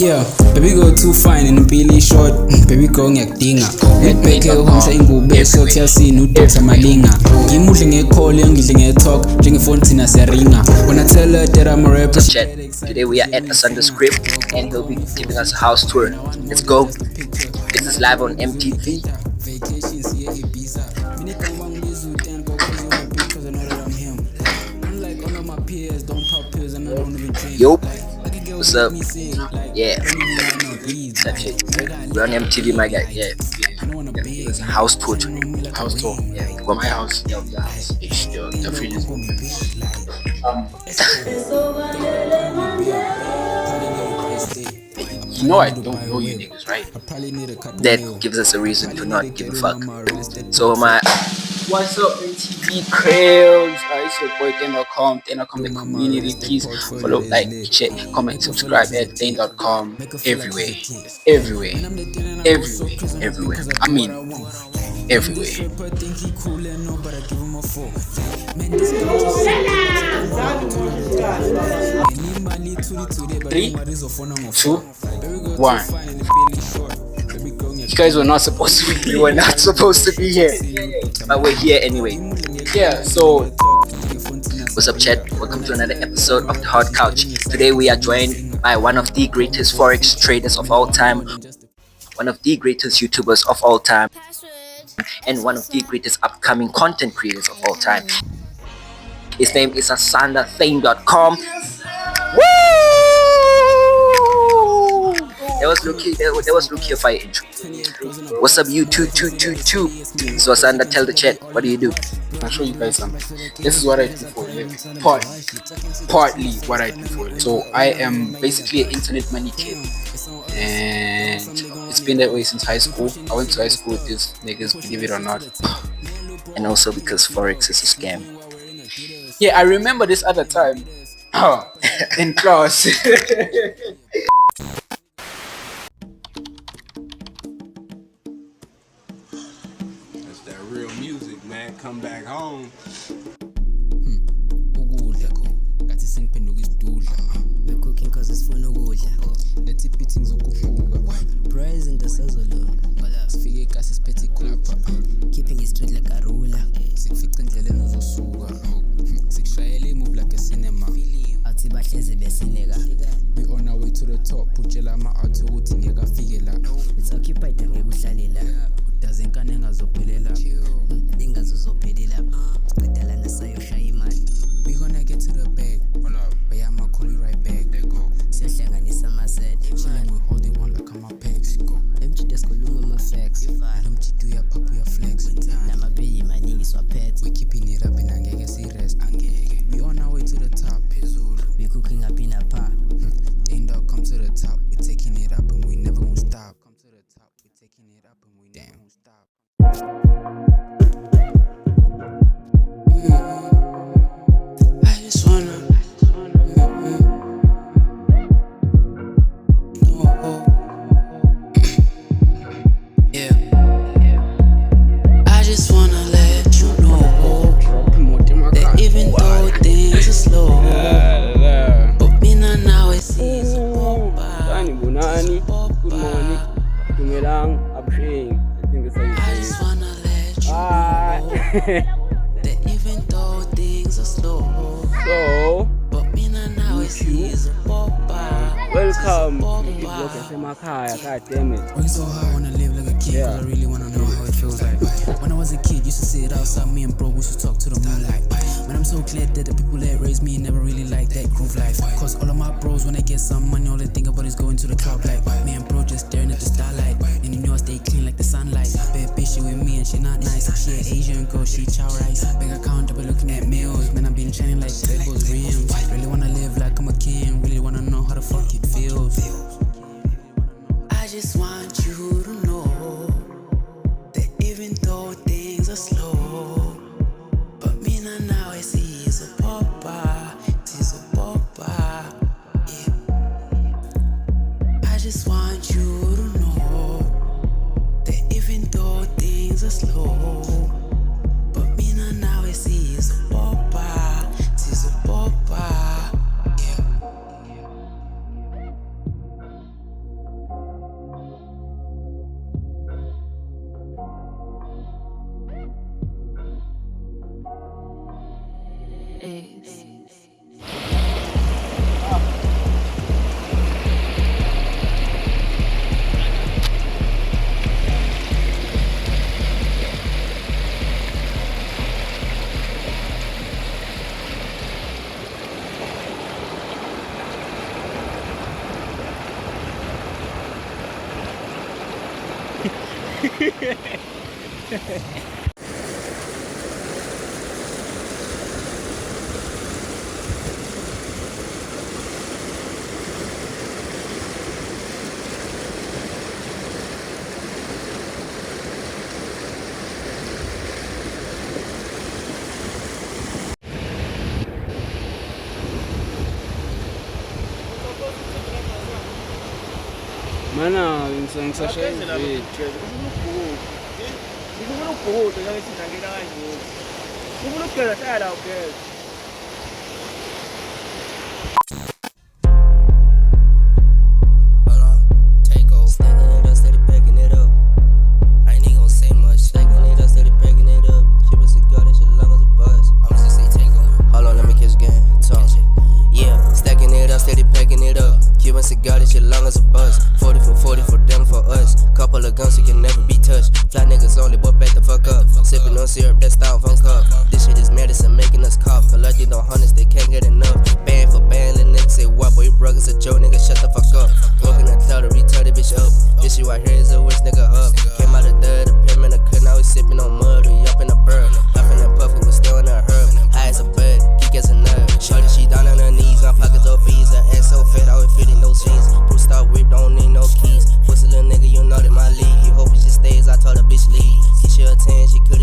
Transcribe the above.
Yeah, baby go too fine and really short. Baby go ngiyakudinga. Ngibheke uhomsa ingube so thiyasini uDr Malinga. Ngimudle ngecall ngidle ngetalk njengefoni thina siyaringa. When I tell her that I'm a rapper. Chat. Today we are at Asanda Script and he'll be giving us a house tour. Let's go. This is live on MTV. Yo, what's up? Yeah, that shit. We're on MTV, my guy. Yeah. It's a house tour today. House tour. Yeah, you go My house. Yeah, your house. The fridge is open. You know I don't know you niggas, right? That gives us a reason to not give a fuck. So my what's up MTV Crales? It's your boy Dane.com, Dane.com the community. Please follow, like, share, comment, subscribe at Dane.com everywhere. I mean everywhere. 3, 2, 1. You guys were not supposed to be. We were not supposed to be here, but we're here anyway. Yeah, so what's up, chat? Welcome to another episode of the Hard Couch. Today we are joined by one of the greatest forex traders of all time, one of the greatest YouTubers of all time, and one of the greatest upcoming content creators of all time. His name is AsandaThane.com. Woo! That was look here fire intro. What's up, you 2222? So Asanda, tell the chat, what do you do? I'll show you guys something. This is what I do for a living. Partly what I do for a living. So I am basically an internet money kid, and it's been that way since high school. I went to high school with these niggas, believe it or not. And also because forex is a scam. Yeah, I remember this other time in class. That's that real music, man. Come back home. We're cooking cause it's fun ukudla. Let's beating zokubuka. Prize in the sazolo. Sifike kasi siphethe ikhupha. Keeping it straight like a ruler. Sikufica endleleni uzosuka. Sikushayela imove like a cinema. Athi bahlezi besineka. We on our way to the top. Utshela ama-out ukuthi ngeke afike la. It's occupied ngeke uhlale la. Udaze inkane engazophelela. Ingazozophelela. Siqedalana sayoshaya imali. We gonna get to the bag. But yeah, I'ma call you right back. There go. Siyahlanganisa ama-set. Chilling, we holding on like I'm a pegs. Go. Emjida sikhuluma ama-facts. Lomjida uyaphapha uyaflex. Namapeyi maningi swaphethe. We keeping it up and angeke si-rest. Angeke. We on our way to the top. Phezulu. We cooking up in a park. Dane.com to the top. We taking it up and we never gonna stop. Come to the top. We taking it up and we never gonna stop. I just wanna yeah. I just wanna let you know that even though things are slow, but me now it seems Good morning. Dumelang, Abshing. I think that's how you I just wanna let you know that even though things are slow, So, but me now it seems welcome to the vlog of emakhaya. God damn it. Working so hard, wanna live like a kid, Yeah. cause I really wanna know how it feels like. When I was a kid, used to sit outside, me and bro, we used to talk to the moonlight. Man, I'm so glad that the people that raised me never really liked that groove life. Cause all of my bros, when they get some money, all they think about is going to the club like. Me and bro just staring at the starlight. And you know I stay clean like the sunlight. Bad bitch, she with me and she not nice. She an Asian girl, she chow rice. Bank account, double looking at meals. Man, I've been shining like Legos rims. Really wanna live like I'm a king. Really wanna know how the fuck it feels. I just want you to know that even though things are slow, but me now I see is a papa, it is a papa, yeah. I just want you to know that even though things are slow, but me now I see is a papa, it is a papa, yeah. Mana, ngisashaya ivedi. Ngifuna ukubhukuda ngithi ngangena kanje. Ngifuna ukugeza hlala ugeza. Take off. Stacking it up, steady packing it up. I ain't even gonna say much. Stacking it up, steady packing it up. Keep a cigar, that shit long as a buzz. I'm just say take over. Hold on, let me catch again. Talk. Yeah, stacking it up, steady packing it up. Cuban cigar, this shit long as a buzz. 40 for them, for us. Couple of guns, you can never be touched. Fly niggas only, but back the fuck up. Sipping on syrup, that's styrofoam cup. This shit is medicine, making us cough. Collecting on hundreds, they can't get enough. Band for band, little niggas say what, boy, you brothers a Joe, nigga, shut the fuck up. Walking the cloud, return the bitch up. This shit right here is a wish nigga up. Came out of the pyramid, I couldn't always sipping on mud. We up in the bird, puffing and puffing, we still in the herb. High as a bud, geek as a nerd. Shorty, she down on her knees, my pockets obese. Her ass so fat, always fitting those jeans. Blue star whip, don't need no keys. Pussy little nigga, you know that my league. He hope he just stays, I told her bitch leave. Keep her 10, she could